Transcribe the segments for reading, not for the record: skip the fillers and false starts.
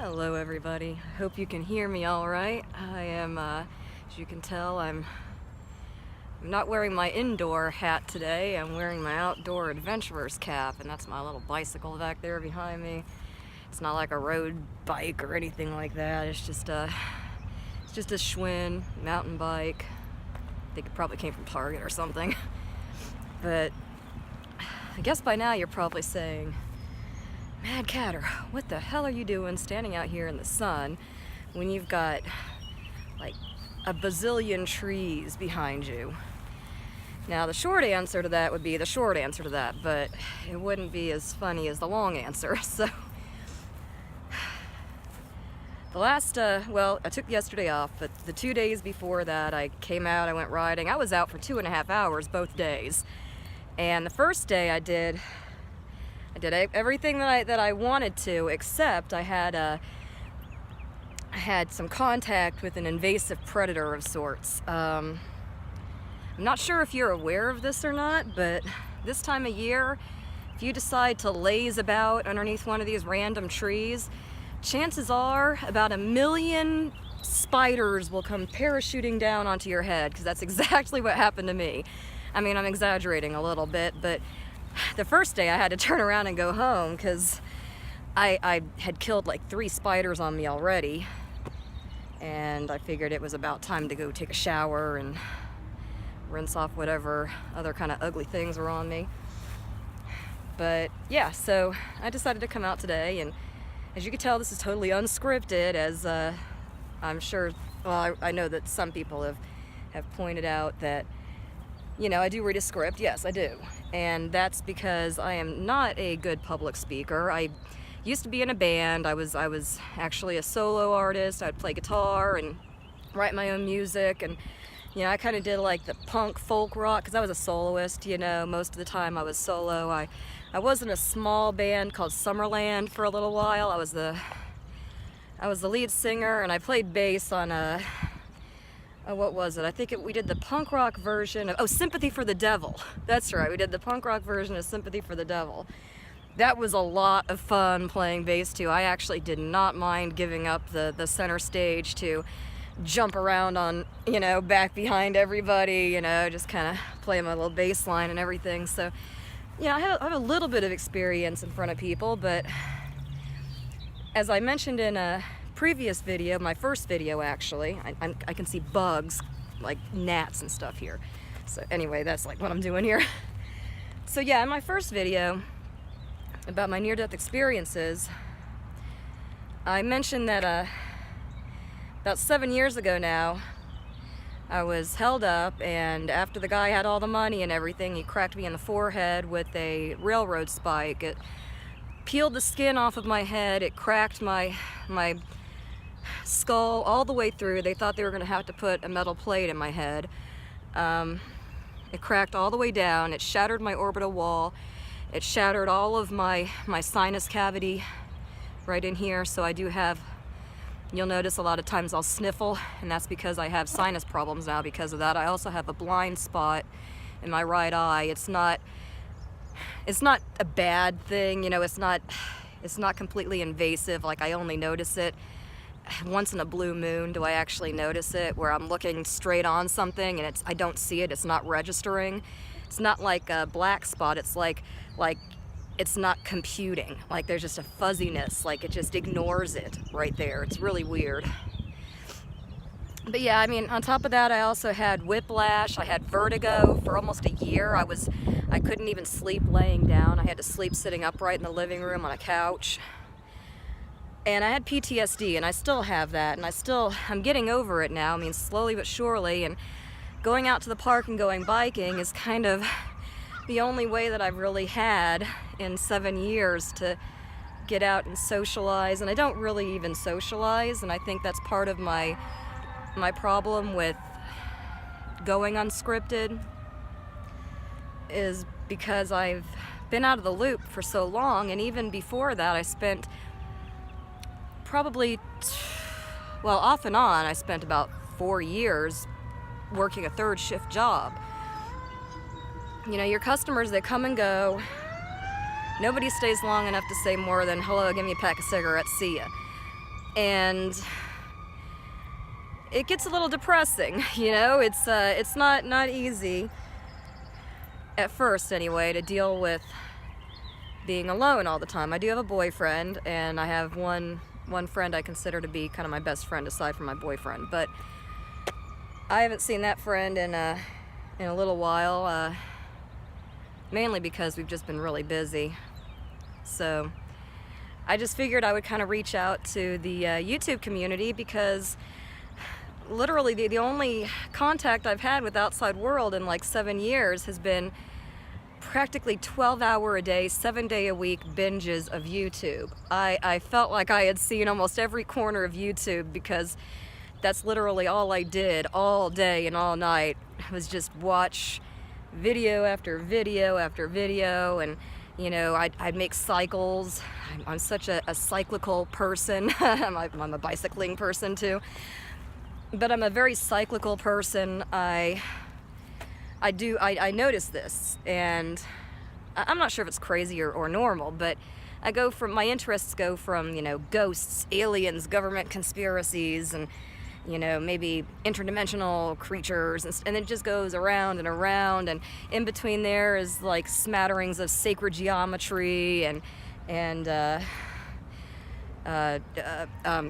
Hello everybody, I hope you can hear me all right. I am, as you can tell, I'm not wearing my indoor hat today. I'm wearing my outdoor adventurer's cap, and that's my little bicycle back there behind me. It's not like a road bike or anything like that. It's just a Schwinn mountain bike. I think it probably came from Target or something. But I guess by now you're probably saying, Mad Catter, what the hell are you doing standing out here in the sun when you've got like a bazillion trees behind you? Now the short answer to that would be the short answer to that, but it wouldn't be as funny as the long answer. So the last, well, I took yesterday off, but the 2 days before that I came out, I went riding. I was out for 2.5 hours both days. And the first day I did everything that I wanted to, except I had some contact with an invasive predator of sorts. I'm not sure if you're aware of this or not, but this time of year, if you decide to laze about underneath one of these random trees, chances are about 1 million spiders will come parachuting down onto your head, because that's exactly what happened to me. I mean, I'm exaggerating a little bit, but the first day I had to turn around and go home because I had killed like 3 spiders on me already, and I figured it was about time to go take a shower and rinse off whatever other kind of ugly things were on me. But yeah, so I decided to come out today, and as you can tell, this is totally unscripted, as I'm sure, well, I know that some people have pointed out that, you know, I do read a script. Yes, I do. And that's because I am not a good public speaker. I used to be in a band. I was actually a solo artist. I'd play guitar and write my own music, and you know, I kind of did like the punk folk rock because I was a soloist. You know, most of the time I was solo. I was in a small band called Summerland for a little while. I was the lead singer, and I played bass on a what was it? I think we did the punk rock version of, Sympathy for the Devil. That's right, we did the punk rock version of Sympathy for the Devil. That was a lot of fun playing bass too. I actually did not mind giving up the center stage to jump around on, you know, back behind everybody, you know, just kind of play my little bass line and everything. So, you know, I have a little bit of experience in front of people, but as I mentioned in a previous video, my first video actually, I can see bugs like gnats and stuff here. So anyway, that's like what I'm doing here. So yeah, in my first video about my near-death experiences, I mentioned that about 7 years ago now, I was held up, and after the guy had all the money and everything, he cracked me in the forehead with a railroad spike. It peeled the skin off of my head. It cracked my skull all the way through. They thought they were going to have to put a metal plate in my head. It cracked all the way down. It shattered my orbital wall. It shattered all of my sinus cavity right in here. So I do have, you'll notice a lot of times I'll sniffle, and that's because I have sinus problems now because of that. I also have a blind spot in my right eye. It's not a bad thing, you know, it's not completely invasive. Like, I only notice it once in a blue moon. Do I actually notice it, where I'm looking straight on something and I don't see it, it's not registering. It's not like a black spot, it's like it's not computing. Like, there's just a fuzziness, like it just ignores it right there. It's really weird. But yeah, I mean, on top of that, I also had whiplash. I had vertigo for almost a year. I couldn't even sleep laying down. I had to sleep sitting upright in the living room on a couch. And I had PTSD, and I still have that, and I'm getting over it now. I mean, slowly but surely, and going out to the park and going biking is kind of the only way that I've really had in 7 years to get out and socialize. And I don't really even socialize, and I think that's part of my problem with going unscripted, is because I've been out of the loop for so long. And even before that, I spent probably, well, off and on, I spent about 4 years working a 3rd shift job. You know, your customers, they come and go. Nobody stays long enough to say more than, hello, give me a pack of cigarettes, see ya. and it gets a little depressing, you know. It's not easy at first anyway to deal with being alone all the time. I do have a boyfriend, and I have one friend I consider to be kind of my best friend aside from my boyfriend, but I haven't seen that friend in a little while, mainly because we've just been really busy. So I just figured I would kind of reach out to the YouTube community, because literally the only contact I've had with the outside world in like 7 years has been practically 12-hour-a-day, 7-day-a-week binges of YouTube. I felt like I had seen almost every corner of YouTube, because that's literally all I did all day and all night, was just watch video after video after video. And you know, I'd make cycles. I'm such a cyclical person. I'm a bicycling person too, but I'm a very cyclical person. I notice this, and I'm not sure if it's crazy or normal, but my interests go from, you know, ghosts, aliens, government conspiracies, and, you know, maybe interdimensional creatures, and it just goes around and around, and in between there is like smatterings of sacred geometry and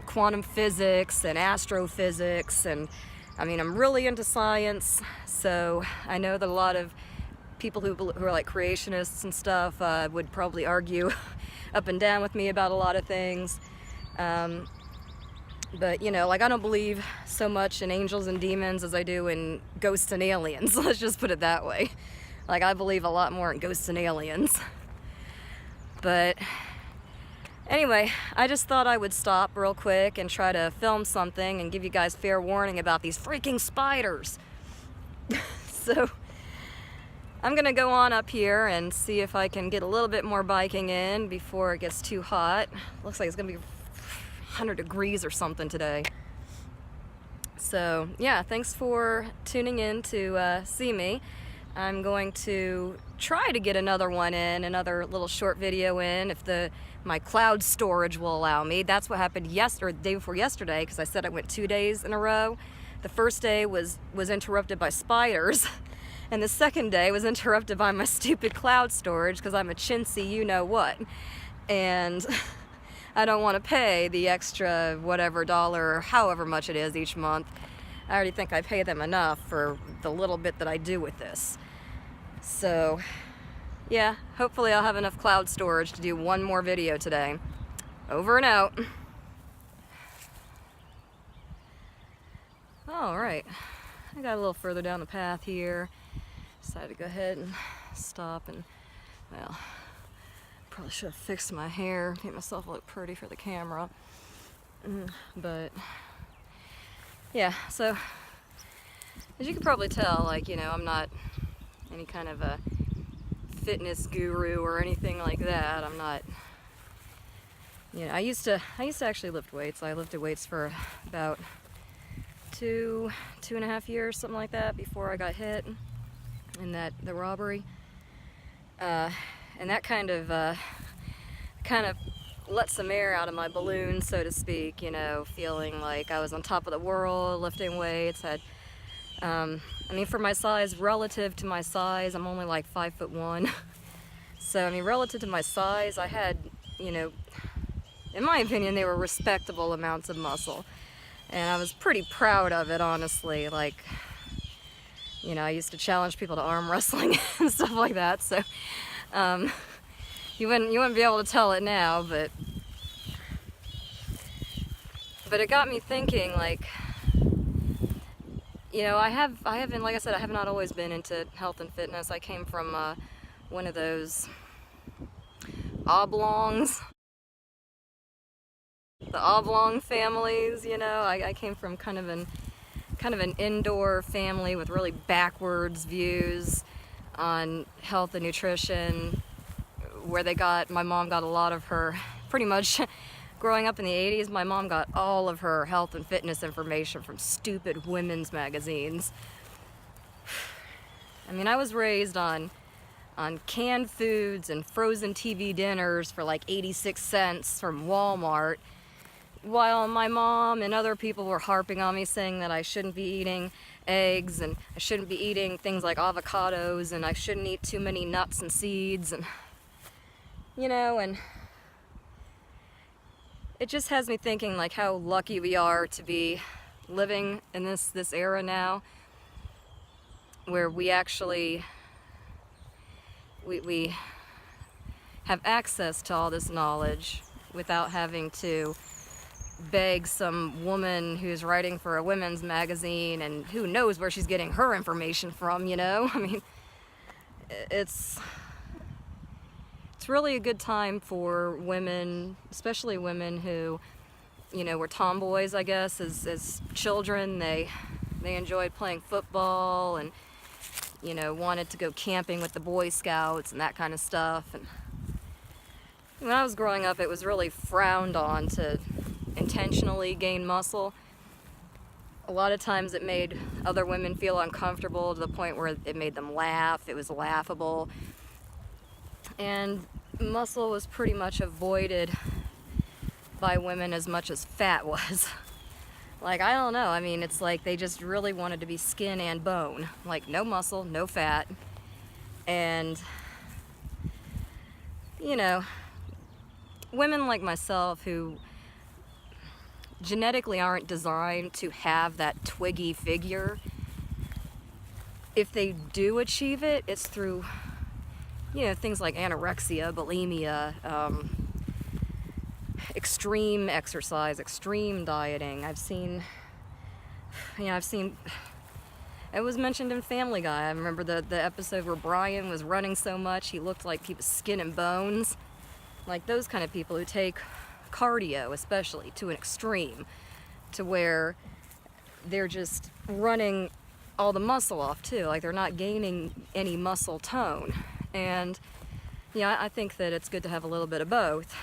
quantum physics and astrophysics, and I mean, I'm really into science, so I know that a lot of people who are like creationists and stuff would probably argue up and down with me about a lot of things. But, you know, like, I don't believe so much in angels and demons as I do in ghosts and aliens. Let's just put it that way. Like, I believe a lot more in ghosts and aliens. But anyway, I just thought I would stop real quick and try to film something and give you guys fair warning about these freaking spiders. So I'm gonna go on up here and see if I can get a little bit more biking in before it gets too hot. Looks like it's gonna be 100 degrees or something today. So yeah, thanks for tuning in to see me. I'm going to try to get another another little short video in, if my cloud storage will allow me. That's what happened the day before yesterday, because I said I went 2 days in a row. The first day was interrupted by spiders, and the second day was interrupted by my stupid cloud storage, because I'm a chintzy you-know-what. And I don't want to pay the extra whatever dollar or however much it is each month. I already think I pay them enough for the little bit that I do with this. So yeah, hopefully I'll have enough cloud storage to do one more video today. Over and out. Alright, I got a little further down the path here. Decided to go ahead and stop, and, well, probably should have fixed my hair, make myself look pretty for the camera. But yeah, so as you can probably tell, like, you know, I'm not any kind of a fitness guru or anything like that. I'm not, you know, I used to actually lift weights. I lifted weights for about two and a half years, something like that, before I got hit in the robbery. And that kind of let some air out of my balloon, so to speak, you know, feeling like I was on top of the world, lifting weights. I mean, for my size, relative to my size, I'm only like 5'1". So, I mean, relative to my size, I had, you know, in my opinion, they were respectable amounts of muscle. And I was pretty proud of it, honestly. Like, you know, I used to challenge people to arm wrestling and stuff like that, so you wouldn't be able to tell it now, but it got me thinking, like, you know, I haven't, like I said, I have not always been into health and fitness. I came from one of those oblongs, the oblong families, you know. I came from kind of an indoor family with really backwards views on health and nutrition, where my mom got a lot of her, pretty much growing up in the 80s, my mom got all of her health and fitness information from stupid women's magazines. I mean, I was raised on canned foods and frozen TV dinners for like 86 cents from Walmart, while my mom and other people were harping on me saying that I shouldn't be eating eggs and I shouldn't be eating things like avocados and I shouldn't eat too many nuts and seeds and and it just has me thinking like how lucky we are to be living in this era now where we actually we have access to all this knowledge without having to beg some woman who's writing for a women's magazine and who knows where she's getting her information from, I mean, it's really a good time for women, especially women who, were tomboys, I guess, as children. They enjoyed playing football and, wanted to go camping with the Boy Scouts and that kind of stuff. And when I was growing up, it was really frowned on to intentionally gain muscle. A lot of times it made other women feel uncomfortable to the point where it made them laugh. It was laughable. And muscle was pretty much avoided by women as much as fat was. Like, I don't know, I mean, it's like they just really wanted to be skin and bone. Like, no muscle, no fat. And, women like myself who genetically aren't designed to have that twiggy figure, if they do achieve it, it's through things like anorexia, bulimia, extreme exercise, extreme dieting. I've seen, it was mentioned in Family Guy. I remember the episode where Brian was running so much he looked like he was skin and bones. Like those kind of people who take cardio, especially, to an extreme, to where they're just running all the muscle off too. Like they're not gaining any muscle tone. And I think that it's good to have a little bit of both.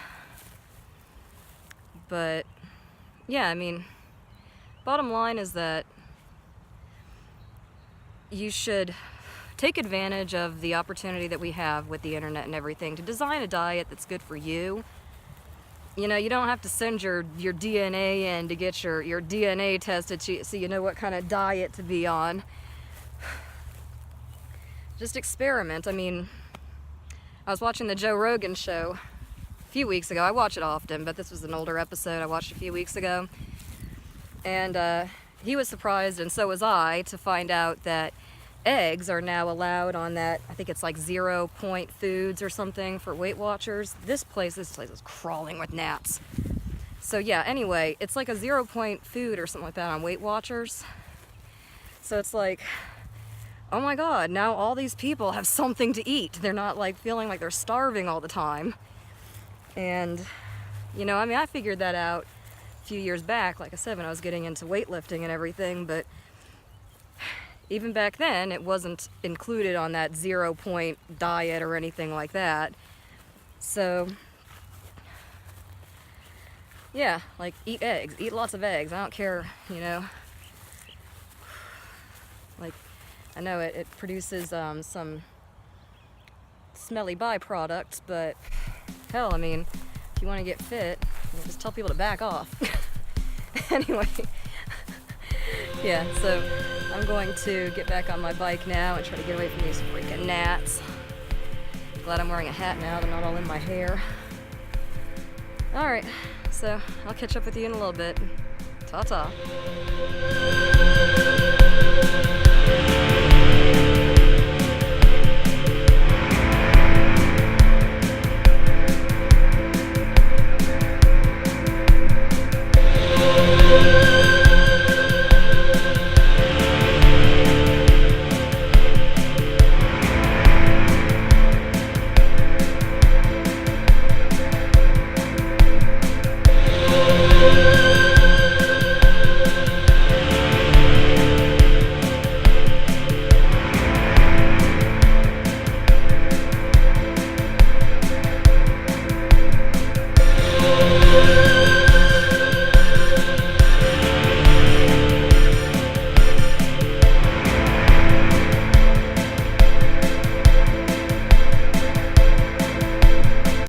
But I mean, bottom line is that you should take advantage of the opportunity that we have with the internet and everything to design a diet that's good for you. You don't have to send your DNA in to get your DNA tested so you know what kind of diet to be on. Just experiment. I mean, I was watching the Joe Rogan show a few weeks ago. I watch it often, but this was an older episode I watched a few weeks ago. And he was surprised, and so was I, to find out that eggs are now allowed on that, I think it's like 0 point foods or something for Weight Watchers. This place is crawling with gnats. So anyway, it's like a 0 point food or something like that on Weight Watchers. So it's like, oh my God, now all these people have something to eat. They're not like feeling like they're starving all the time. And, I mean, I figured that out a few years back, like I said, when I was getting into weightlifting and everything, but even back then, it wasn't included on that 0 point diet or anything like that. So, like eat eggs, eat lots of eggs. I don't care, like, I know it produces some smelly byproducts, but hell, I mean, if you want to get fit, just tell people to back off. Anyway, so I'm going to get back on my bike now and try to get away from these freaking gnats. Glad I'm wearing a hat now, they're not all in my hair. Alright, so I'll catch up with you in a little bit. Ta-ta.